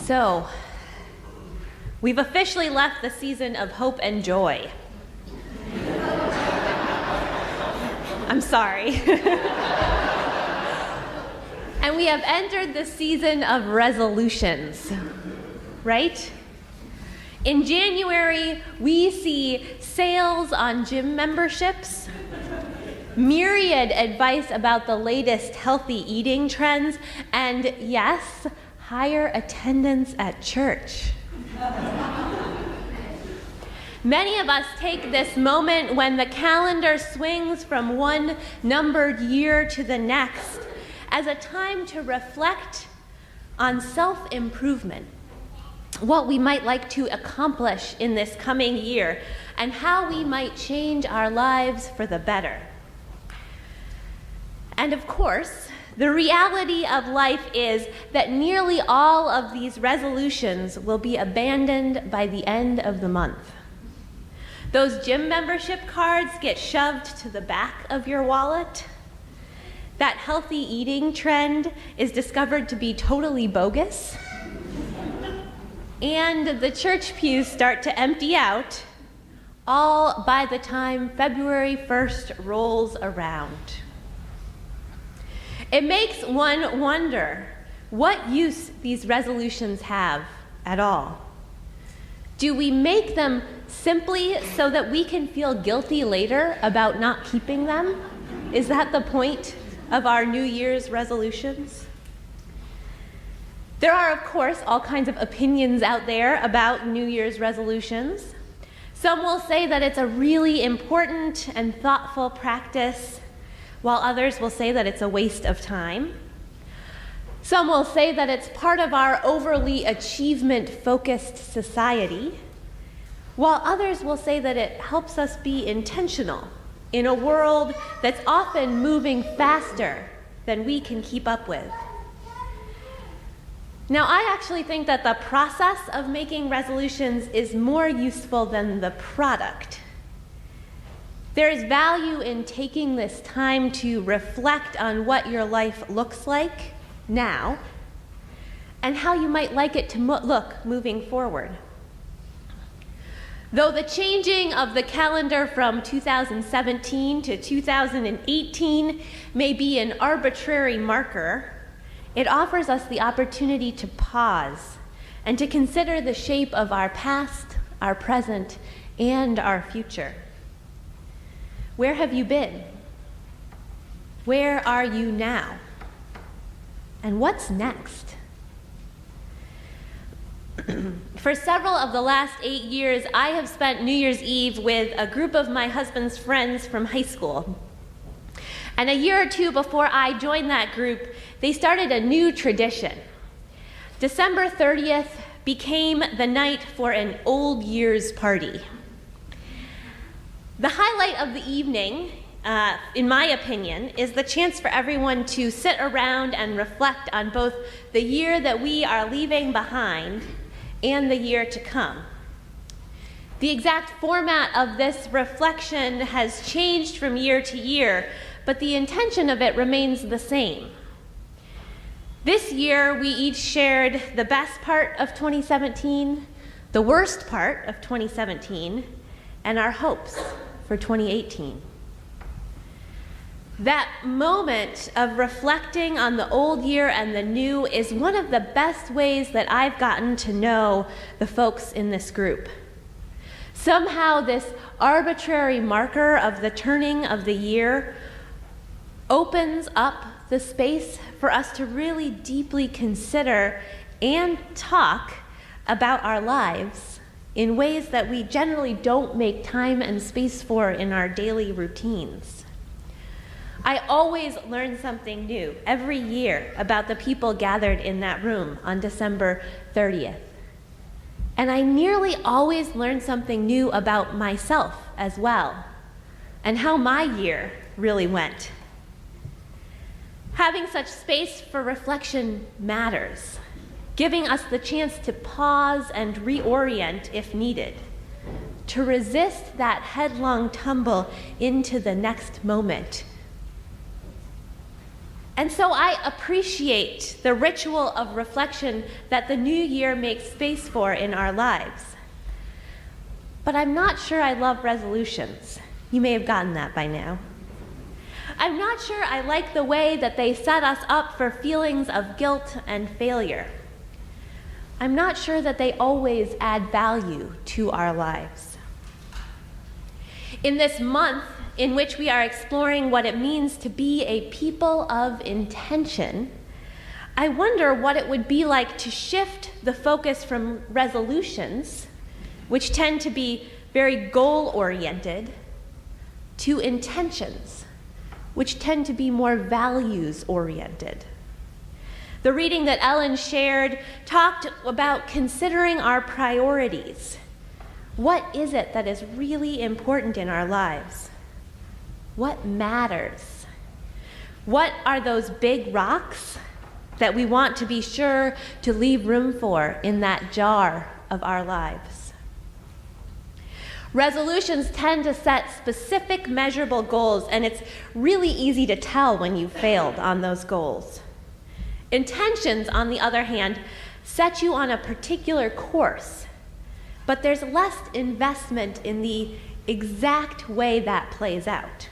So, we've officially left the season of hope and joy. I'm sorry. And we have entered the season of resolutions, right? In January, we see sales on gym memberships, myriad advice about the latest healthy eating trends, and yes, higher attendance at church. Many of us take this moment when the calendar swings from one numbered year to the next as a time to reflect on self-improvement, what we might like to accomplish in this coming year, and how we might change our lives for the better. And of course, the reality of life is that nearly all of these resolutions will be abandoned by the end of the month. Those gym membership cards get shoved to the back of your wallet. That healthy eating trend is discovered to be totally bogus. And the church pews start to empty out, all by the time February 1st rolls around. It makes one wonder what use these resolutions have at all. Do we make them simply so that we can feel guilty later about not keeping them? Is that the point of our New Year's resolutions? There are, of course, all kinds of opinions out there about New Year's resolutions. Some will say that it's a really important and thoughtful practice, while others will say that it's a waste of time. Some will say that it's part of our overly achievement-focused society, while others will say that it helps us be intentional in a world that's often moving faster than we can keep up with. Now, I actually think that the process of making resolutions is more useful than the product. There is value in taking this time to reflect on what your life looks like now and how you might like it to look moving forward. Though the changing of the calendar from 2017 to 2018 may be an arbitrary marker, it offers us the opportunity to pause and to consider the shape of our past, our present, and our future. Where have you been? Where are you now? And what's next? For several of the last 8 years, I have spent New Year's Eve with a group of my husband's friends from high school. And a year or two before I joined that group, they started a new tradition. December 30th became the night for an old year's party. The highlight of the evening, in my opinion, is the chance for everyone to sit around and reflect on both the year that we are leaving behind and the year to come. The exact format of this reflection has changed from year to year, but the intention of it remains the same. This year, we each shared the best part of 2017, the worst part of 2017, and our hopes for 2018. That moment of reflecting on the old year and the new is one of the best ways that I've gotten to know the folks in this group. Somehow this arbitrary marker of the turning of the year opens up the space for us to really deeply consider and talk about our lives in ways that we generally don't make time and space for in our daily routines. I always learn something new every year about the people gathered in that room on December 30th. And I nearly always learn something new about myself as well, and how my year really went. Having such space for reflection matters, giving us the chance to pause and reorient if needed, to resist that headlong tumble into the next moment. And so I appreciate the ritual of reflection that the new year makes space for in our lives. But I'm not sure I love resolutions. You may have gotten that by now. I'm not sure I like the way that they set us up for feelings of guilt and failure. I'm not sure that they always add value to our lives. In this month, in which we are exploring what it means to be a people of intention, I wonder what it would be like to shift the focus from resolutions, which tend to be very goal-oriented, to intentions, which tend to be more values-oriented. The reading that Ellen shared talked about considering our priorities. What is it that is really important in our lives? What matters? What are those big rocks that we want to be sure to leave room for in that jar of our lives? Resolutions tend to set specific measurable goals, and it's really easy to tell when you've failed on those goals. Intentions, on the other hand, set you on a particular course, but there's less investment in the exact way that plays out.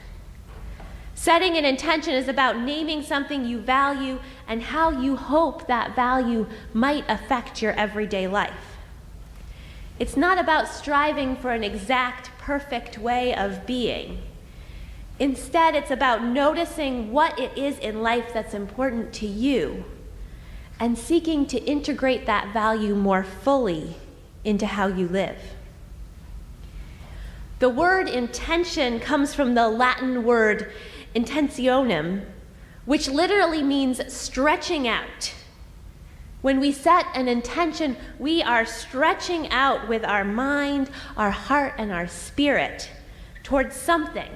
Setting an intention is about naming something you value and how you hope that value might affect your everyday life. It's not about striving for an exact, perfect way of being. Instead, it's about noticing what it is in life that's important to you and seeking to integrate that value more fully into how you live. The word intention comes from the Latin word intentionem, which literally means stretching out. When we set an intention, we are stretching out with our mind, our heart, and our spirit towards something,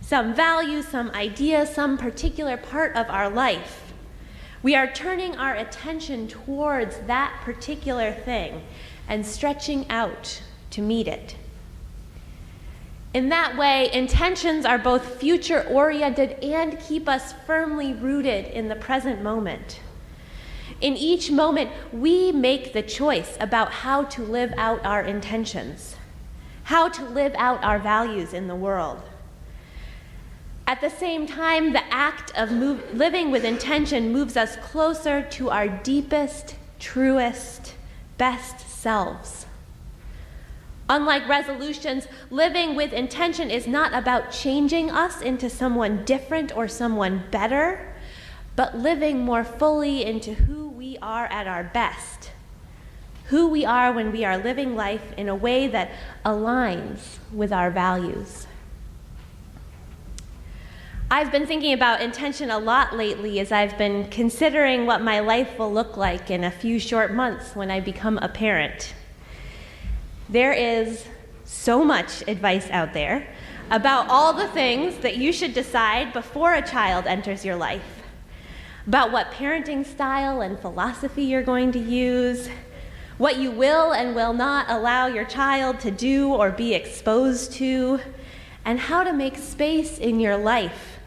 some value, some idea, some particular part of our life. We are turning our attention towards that particular thing and stretching out to meet it. In that way, intentions are both future-oriented and keep us firmly rooted in the present moment. In each moment, we make the choice about how to live out our intentions, how to live out our values in the world. At the same time, the act of living with intention moves us closer to our deepest, truest, best selves. Unlike resolutions, living with intention is not about changing us into someone different or someone better, but living more fully into who we are at our best, who we are when we are living life in a way that aligns with our values. I've been thinking about intention a lot lately as I've been considering what my life will look like in a few short months when I become a parent. There is so much advice out there about all the things that you should decide before a child enters your life, about what parenting style and philosophy you're going to use, what you will and will not allow your child to do or be exposed to, and how to make space in your life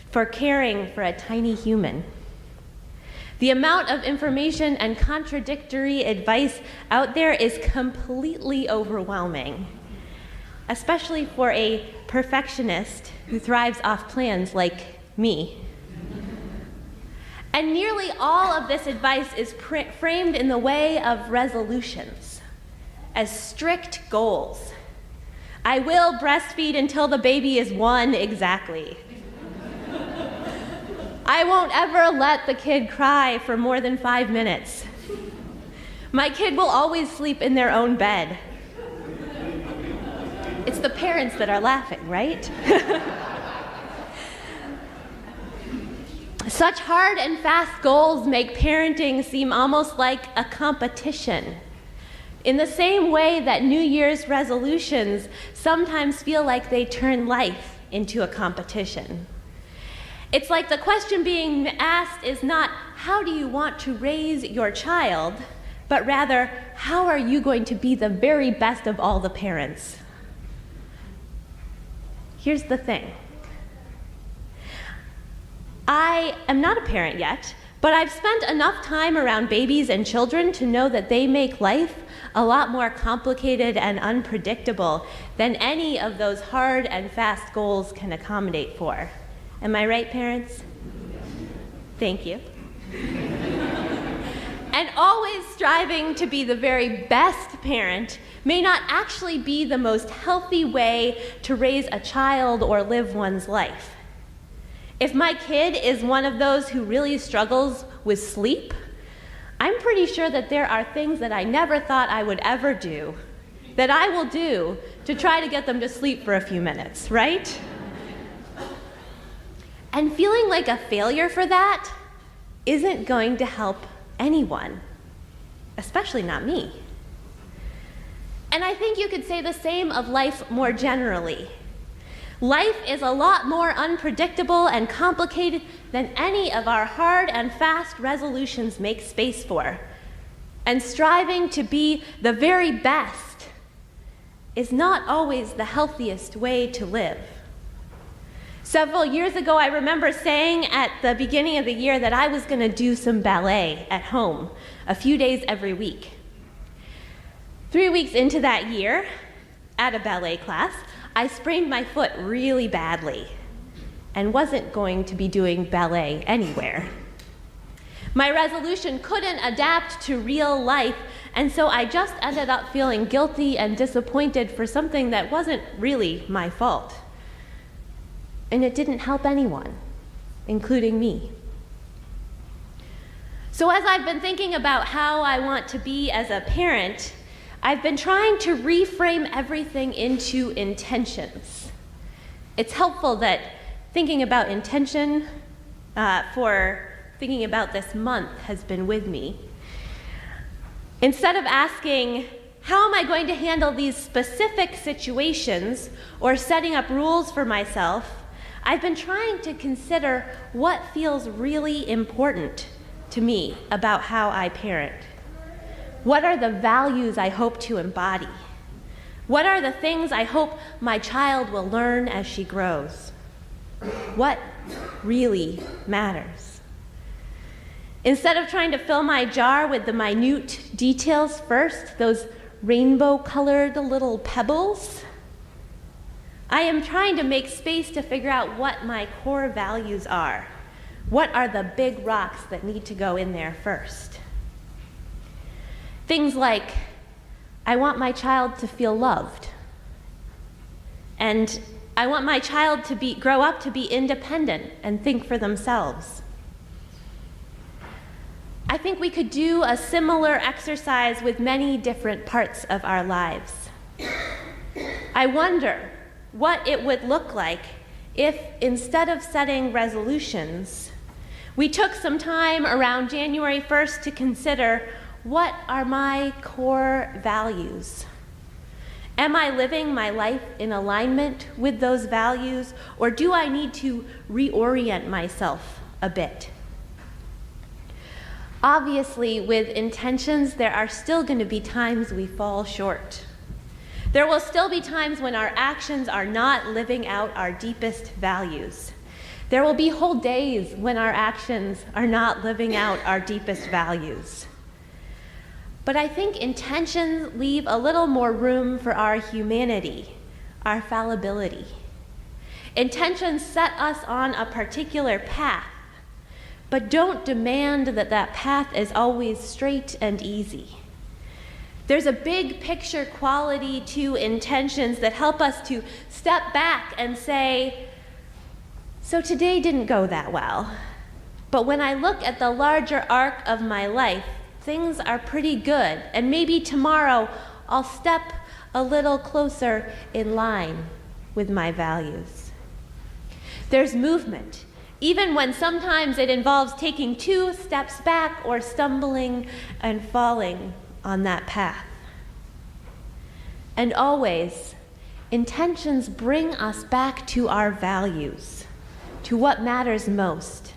for caring for a tiny human. The amount of information and contradictory advice out there is completely overwhelming, especially for a perfectionist who thrives off plans like me. And nearly all of this advice is framed in the way of resolutions, as strict goals. I will breastfeed until the baby is 1 exactly. I won't ever let the kid cry for more than 5 minutes. My kid will always sleep in their own bed. It's the parents that are laughing, right? Such hard and fast goals make parenting seem almost like a competition. In the same way that New Year's resolutions sometimes feel like they turn life into a competition. It's like the question being asked is not, how do you want to raise your child, but rather, how are you going to be the very best of all the parents? Here's the thing. I am not a parent yet, but I've spent enough time around babies and children to know that they make life a lot more complicated and unpredictable than any of those hard and fast goals can accommodate for. Am I right, parents? Thank you. And always striving to be the very best parent may not actually be the most healthy way to raise a child or live one's life. If my kid is one of those who really struggles with sleep, I'm pretty sure that there are things that I never thought I would ever do that I will do to try to get them to sleep for a few minutes, right? And feeling like a failure for that isn't going to help anyone, especially not me. And I think you could say the same of life more generally. Life is a lot more unpredictable and complicated than any of our hard and fast resolutions make space for. And striving to be the very best is not always the healthiest way to live. Several years ago, I remember saying at the beginning of the year that I was going to do some ballet at home, a few days every week. 3 weeks into that year, at a ballet class, I sprained my foot really badly and wasn't going to be doing ballet anywhere. My resolution couldn't adapt to real life, and so I just ended up feeling guilty and disappointed for something that wasn't really my fault. And it didn't help anyone, including me. So as I've been thinking about how I want to be as a parent, I've been trying to reframe everything into intentions. It's helpful that thinking about intention for thinking about this month has been with me. Instead of asking, how am I going to handle these specific situations, or setting up rules for myself, I've been trying to consider what feels really important to me about how I parent. What are the values I hope to embody? What are the things I hope my child will learn as she grows? What really matters? Instead of trying to fill my jar with the minute details first, those rainbow-colored little pebbles, I am trying to make space to figure out what my core values are. What are the big rocks that need to go in there first? Things like, I want my child to feel loved. And I want my child to grow up to be independent and think for themselves. I think we could do a similar exercise with many different parts of our lives. I wonder what it would look like if, instead of setting resolutions, we took some time around January 1st to consider, what are my core values? Am I living my life in alignment with those values, or do I need to reorient myself a bit? Obviously, with intentions, there are still going to be times we fall short. There will still be times when our actions are not living out our deepest values. There will be whole days when our actions are not living out our deepest values. But I think intentions leave a little more room for our humanity, our fallibility. Intentions set us on a particular path, but don't demand that that path is always straight and easy. There's a big picture quality to intentions that help us to step back and say, so today didn't go that well, but when I look at the larger arc of my life, things are pretty good, and maybe tomorrow I'll step a little closer in line with my values. There's movement, even when sometimes it involves taking 2 steps back or stumbling and falling on that path. And always, intentions bring us back to our values, to what matters most.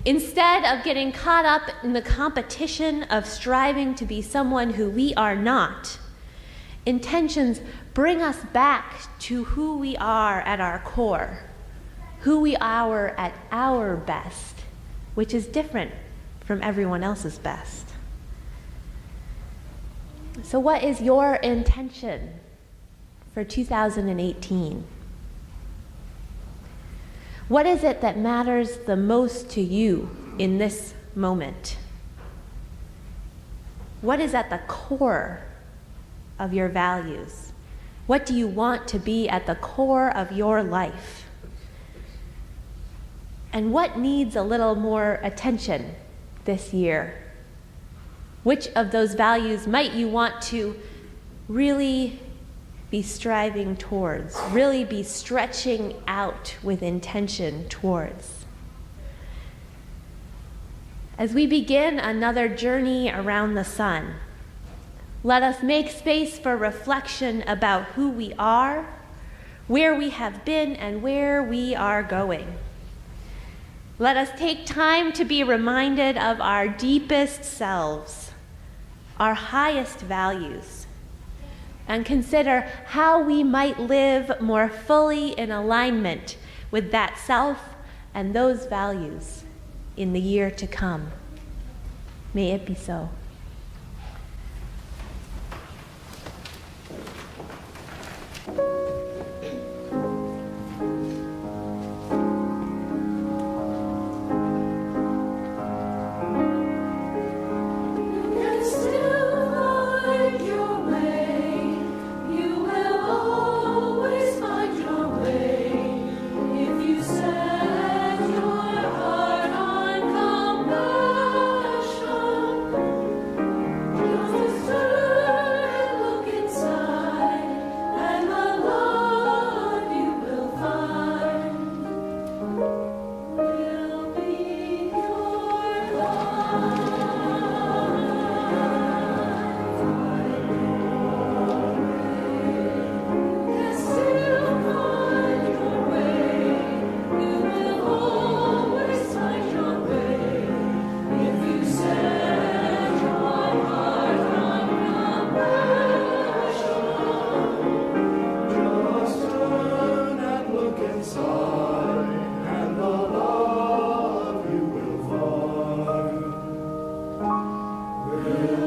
Instead of getting caught up in the competition of striving to be someone who we are not, intentions bring us back to who we are at our core, who we are at our best, which is different from everyone else's best. So what is your intention for 2018? What is it that matters the most to you in this moment? What is at the core of your values? What do you want to be at the core of your life? And what needs a little more attention this year? Which of those values might you want to really be striving towards, really be stretching out with intention towards? As we begin another journey around the sun, let us make space for reflection about who we are, where we have been, and where we are going. Let us take time to be reminded of our deepest selves, our highest values, and consider how we might live more fully in alignment with that self and those values in the year to come. May it be so. Will